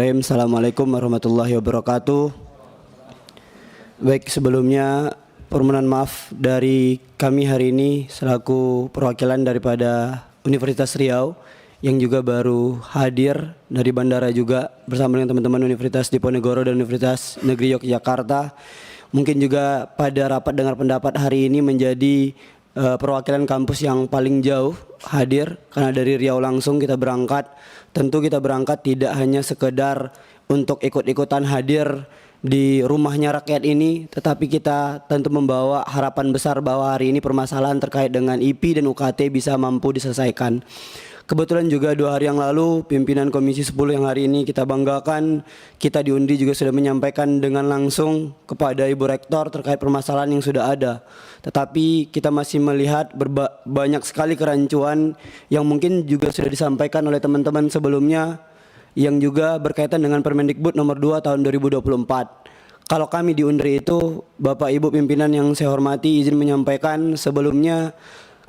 Bismillahirrahmanirrahim. Assalamualaikum warahmatullahi wabarakatuh. Baik, sebelumnya permohonan maaf dari kami hari ini selaku perwakilan daripada Universitas Riau yang juga baru hadir dari bandara juga bersama dengan teman-teman Universitas Diponegoro dan Universitas Negeri Yogyakarta. Mungkin juga pada rapat dengar pendapat hari ini menjadi perwakilan kampus yang paling jauh hadir, karena dari Riau langsung kita berangkat. Tentu kita berangkat tidak hanya sekedar untuk ikut-ikutan hadir di rumahnya rakyat ini, tetapi kita tentu membawa harapan besar bahwa hari ini permasalahan terkait dengan IP dan UKT bisa mampu diselesaikan. Kebetulan juga 2 hari yang lalu pimpinan Komisi 10 yang hari ini kita banggakan, kita di Undri juga sudah menyampaikan dengan langsung kepada Ibu Rektor terkait permasalahan yang sudah ada. Tetapi kita masih melihat banyak sekali kerancuan yang mungkin juga sudah disampaikan oleh teman-teman sebelumnya yang juga berkaitan dengan Permendikbud nomor 2 tahun 2024. Kalau kami di Undri itu, Bapak Ibu pimpinan yang saya hormati, izin menyampaikan sebelumnya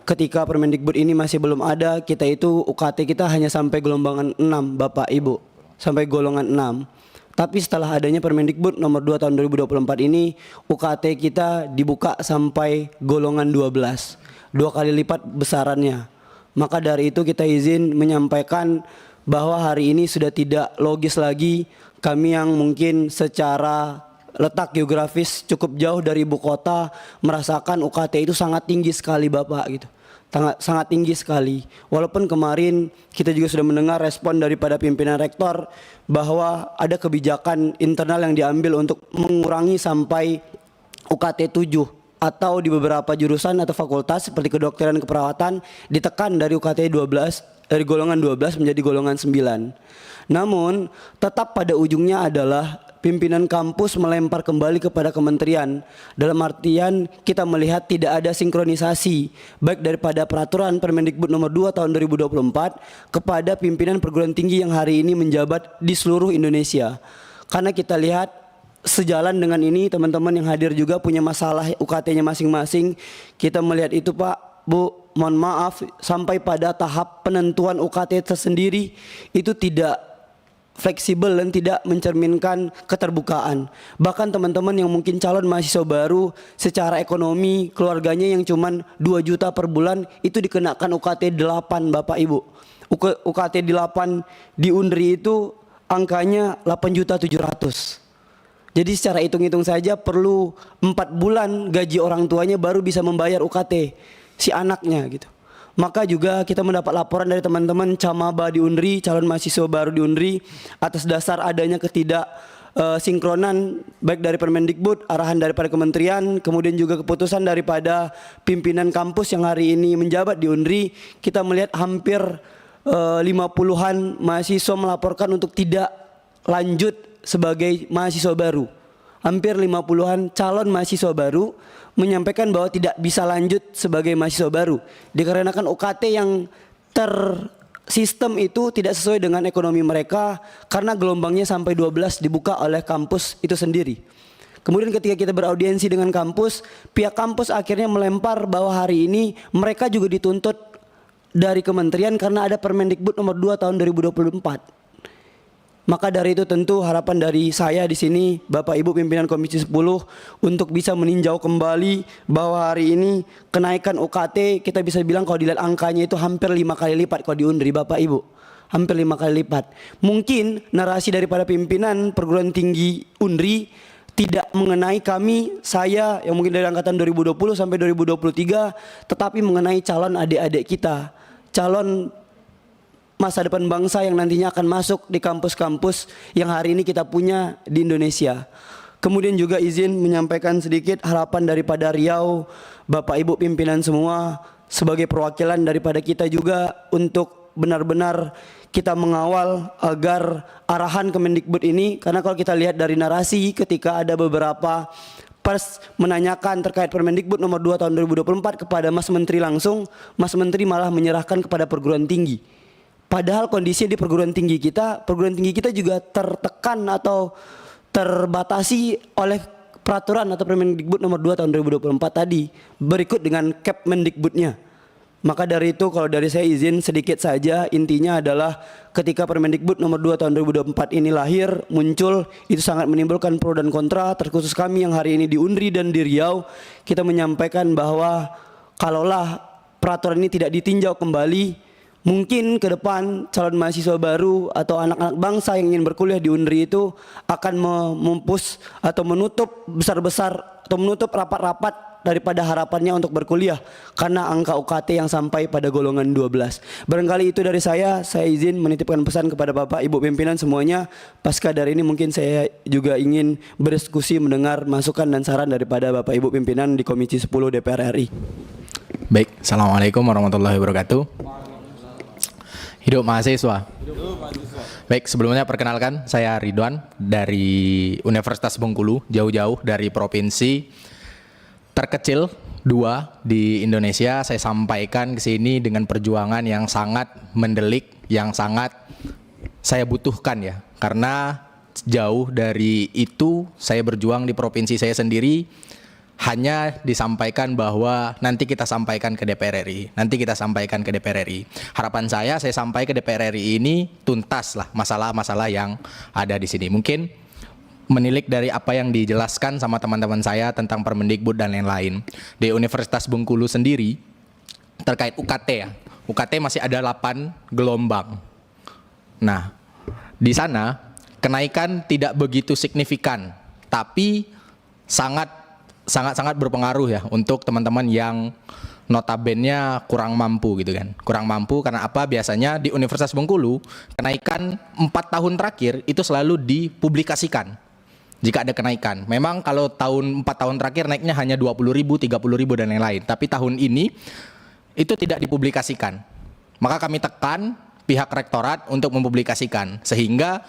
ketika Permendikbud ini masih belum ada, kita itu UKT kita hanya sampai golongan 6 Bapak Ibu, sampai golongan 6. Tapi setelah adanya Permendikbud nomor 2 tahun 2024 ini, UKT kita dibuka sampai golongan 12, 2 kali lipat besarannya. Maka dari itu kita izin menyampaikan bahwa hari ini sudah tidak logis lagi kami yang mungkin secara letak geografis cukup jauh dari ibu kota merasakan UKT itu sangat tinggi sekali Bapak gitu. Sangat tinggi sekali. Walaupun kemarin kita juga sudah mendengar respon daripada pimpinan rektor bahwa ada kebijakan internal yang diambil untuk mengurangi sampai UKT 7 atau di beberapa jurusan atau fakultas seperti kedokteran keperawatan ditekan dari UKT 12 dari golongan 12 menjadi golongan 9. Namun tetap pada ujungnya adalah pimpinan kampus melempar kembali kepada kementerian. Dalam artian kita melihat tidak ada sinkronisasi baik daripada peraturan Permendikbud nomor 2 tahun 2024 kepada pimpinan perguruan tinggi yang hari ini menjabat di seluruh Indonesia. Karena kita lihat sejalan dengan ini teman-teman yang hadir juga punya masalah UKT-nya masing-masing. Kita melihat itu Pak, Bu, mohon maaf sampai pada tahap penentuan UKT tersendiri itu tidak fleksibel dan tidak mencerminkan keterbukaan. Bahkan teman-teman yang mungkin calon mahasiswa baru secara ekonomi keluarganya yang cuman 2 juta per bulan itu dikenakan UKT 8 Bapak Ibu. UKT 8 di Undri itu angkanya 8.700.000. Jadi secara hitung-hitung saja perlu 4 bulan gaji orang tuanya baru bisa membayar UKT si anaknya gitu. Maka juga kita mendapat laporan dari teman-teman Camaba di Undri, calon mahasiswa baru di Undri, atas dasar adanya sinkronan baik dari Permendikbud, arahan daripada kementerian, kemudian juga keputusan daripada pimpinan kampus yang hari ini menjabat di Undri, kita melihat hampir 50-an mahasiswa melaporkan untuk tidak lanjut sebagai mahasiswa baru. Hampir 50-an calon mahasiswa baru menyampaikan bahwa tidak bisa lanjut sebagai mahasiswa baru dikarenakan UKT yang tersistem itu tidak sesuai dengan ekonomi mereka karena gelombangnya sampai 12 dibuka oleh kampus itu sendiri. Kemudian ketika kita beraudiensi dengan kampus, pihak kampus akhirnya melempar bahwa hari ini mereka juga dituntut dari kementerian karena ada Permendikbud nomor 2 tahun 2024. Maka dari itu tentu harapan dari saya di sini Bapak Ibu pimpinan Komisi 10 untuk bisa meninjau kembali bahwa hari ini kenaikan UKT kita bisa bilang kalau dilihat angkanya itu hampir 5 kali lipat kalau di Undri Bapak Ibu. Hampir 5 kali lipat. Mungkin narasi daripada pimpinan perguruan tinggi Undri tidak mengenai kami, saya yang mungkin dari angkatan 2020 sampai 2023, tetapi mengenai calon adik-adik kita, calon masa depan bangsa yang nantinya akan masuk di kampus-kampus yang hari ini kita punya di Indonesia. Kemudian juga izin menyampaikan sedikit harapan daripada Riau, Bapak Ibu pimpinan semua sebagai perwakilan daripada kita juga untuk benar-benar kita mengawal agar arahan Kemendikbud ini, karena kalau kita lihat dari narasi ketika ada beberapa pers menanyakan terkait Permendikbud nomor 2 tahun 2024 kepada Mas Menteri langsung, Mas Menteri malah menyerahkan kepada perguruan tinggi. Padahal kondisinya di perguruan tinggi kita juga tertekan atau terbatasi oleh peraturan atau Permendikbud nomor 2 tahun 2024 tadi berikut dengan Kepmendikbudnya. Maka dari itu kalau dari saya izin sedikit saja, intinya adalah ketika Permendikbud nomor 2 tahun 2024 ini lahir, muncul, itu sangat menimbulkan pro dan kontra, terkhusus kami yang hari ini di UNRI dan di Riau, kita menyampaikan bahwa kalaulah peraturan ini tidak ditinjau kembali, mungkin ke depan calon mahasiswa baru atau anak-anak bangsa yang ingin berkuliah di UNRI itu akan memupus atau menutup besar-besar atau menutup rapat-rapat daripada harapannya untuk berkuliah karena angka UKT yang sampai pada golongan 12. Barangkali itu dari saya izin menitipkan pesan kepada Bapak Ibu pimpinan semuanya. Pasca dari ini mungkin saya juga ingin berdiskusi mendengar masukan dan saran daripada Bapak Ibu pimpinan di Komisi 10 DPR RI. Baik, Assalamualaikum warahmatullahi wabarakatuh. Hidup mahasiswa. Baik, sebelumnya perkenalkan saya Ridwan dari Universitas Bengkulu, jauh-jauh dari provinsi terkecil 2 di Indonesia. Saya sampaikan ke sini dengan perjuangan yang sangat mendelik, yang sangat saya butuhkan ya. Karena jauh dari itu saya berjuang di provinsi saya sendiri, hanya disampaikan bahwa nanti kita sampaikan ke DPR RI, nanti kita sampaikan ke DPR RI. Harapan saya sampai ke DPR RI ini tuntas lah masalah-masalah yang ada di sini. Mungkin menilik dari apa yang dijelaskan sama teman-teman saya tentang Permendikbud dan lain-lain. Di Universitas Bengkulu sendiri terkait UKT ya. UKT masih ada 8 gelombang. Nah, di sana kenaikan tidak begitu signifikan, tapi sangat berpengaruh ya untuk teman-teman yang notabene kurang mampu gitu kan. Kurang mampu karena apa? Biasanya di Universitas Bengkulu kenaikan 4 tahun terakhir itu selalu dipublikasikan. Jika ada kenaikan, memang kalau 4 tahun terakhir naiknya hanya 20.000, 30.000 dan lain-lain. Tapi tahun ini itu tidak dipublikasikan. Maka kami tekan pihak rektorat untuk mempublikasikan, sehingga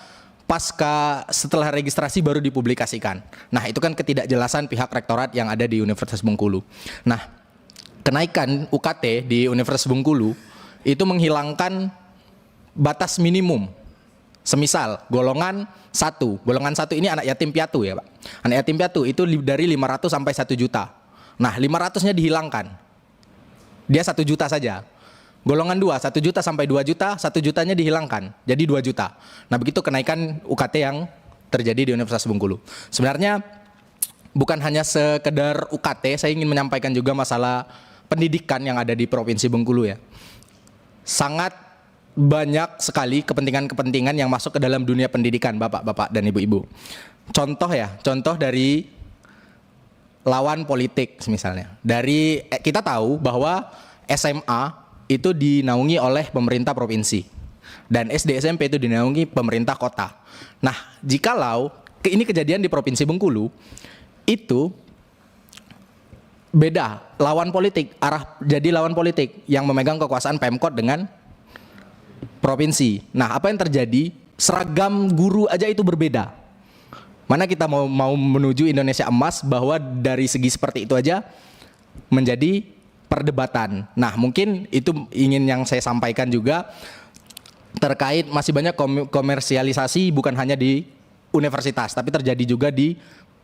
setelah registrasi baru dipublikasikan. Nah, itu kan ketidakjelasan pihak rektorat yang ada di Universitas Bengkulu. Nah, kenaikan UKT di Universitas Bengkulu itu menghilangkan batas minimum. Semisal golongan 1 ini anak yatim piatu ya Pak. Anak yatim piatu itu dari 500 sampai 1 juta. Nah, 500-nya dihilangkan. Dia 1 juta saja. Golongan 2, 1 juta sampai 2 juta, 1 jutanya dihilangkan. Jadi 2 juta. Nah, begitu kenaikan UKT yang terjadi di Universitas Bengkulu. Sebenarnya bukan hanya sekedar UKT, saya ingin menyampaikan juga masalah pendidikan yang ada di Provinsi Bengkulu ya. Sangat banyak sekali kepentingan-kepentingan yang masuk ke dalam dunia pendidikan, Bapak-bapak dan Ibu-ibu. Contoh dari lawan politik misalnya. Kita tahu bahwa SMA itu dinaungi oleh pemerintah provinsi dan SD SMP itu dinaungi pemerintah kota. Nah, jikalau ini kejadian di Provinsi Bengkulu, itu beda lawan politik, jadi lawan politik yang memegang kekuasaan Pemkot dengan provinsi. Nah, apa yang terjadi? Seragam guru aja itu berbeda. Mana kita mau menuju Indonesia emas bahwa dari segi seperti itu aja menjadi perdebatan. Nah, mungkin itu ingin yang saya sampaikan juga terkait masih banyak komersialisasi bukan hanya di universitas, tapi terjadi juga di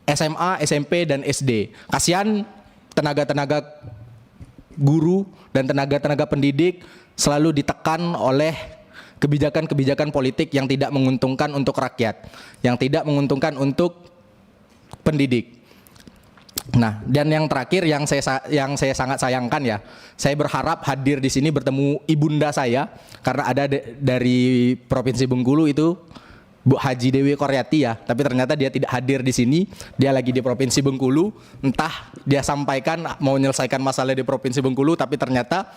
SMA, SMP, dan SD. Kasihan tenaga-tenaga guru dan tenaga-tenaga pendidik selalu ditekan oleh kebijakan-kebijakan politik yang tidak menguntungkan untuk rakyat, yang tidak menguntungkan untuk pendidik. Nah, dan yang terakhir yang saya sangat sayangkan ya, saya berharap hadir di sini bertemu ibunda saya karena ada dari Provinsi Bengkulu itu Bu Haji Dewi Koryati ya, tapi ternyata dia tidak hadir di sini, dia lagi di Provinsi Bengkulu, entah dia sampaikan mau menyelesaikan masalah di Provinsi Bengkulu, tapi ternyata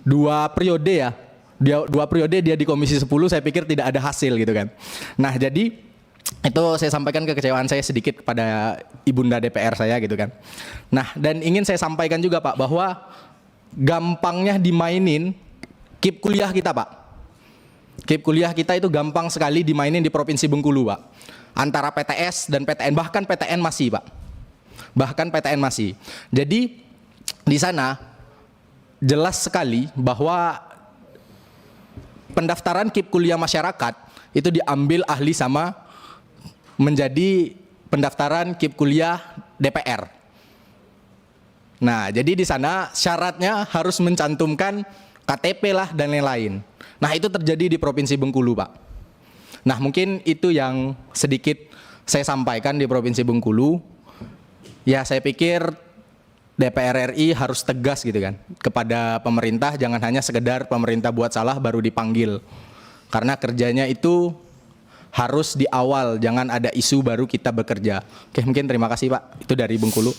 2 periode dia di Komisi 10, saya pikir tidak ada hasil gitu kan. Nah, jadi itu saya sampaikan kekecewaan saya sedikit kepada ibunda DPR saya gitu kan. Nah, dan ingin saya sampaikan juga Pak bahwa gampangnya dimainin KIP kuliah kita Pak. KIP kuliah kita itu gampang sekali dimainin di Provinsi Bengkulu Pak. Antara PTS dan PTN, bahkan PTN masih Pak. Bahkan PTN masih. Jadi di sana jelas sekali bahwa pendaftaran KIP kuliah masyarakat itu diambil ahli sama menjadi pendaftaran KIP kuliah DPR. Nah, jadi di sana syaratnya harus mencantumkan KTP lah dan lain-lain. Nah, itu terjadi di Provinsi Bengkulu, Pak. Nah, mungkin itu yang sedikit saya sampaikan di Provinsi Bengkulu. Ya, saya pikir DPR RI harus tegas gitu kan kepada pemerintah, jangan hanya sekedar pemerintah buat salah baru dipanggil. Karena kerjanya itu harus di awal, jangan ada isu baru kita bekerja. Oke, mungkin terima kasih Pak. Itu dari Bengkulu.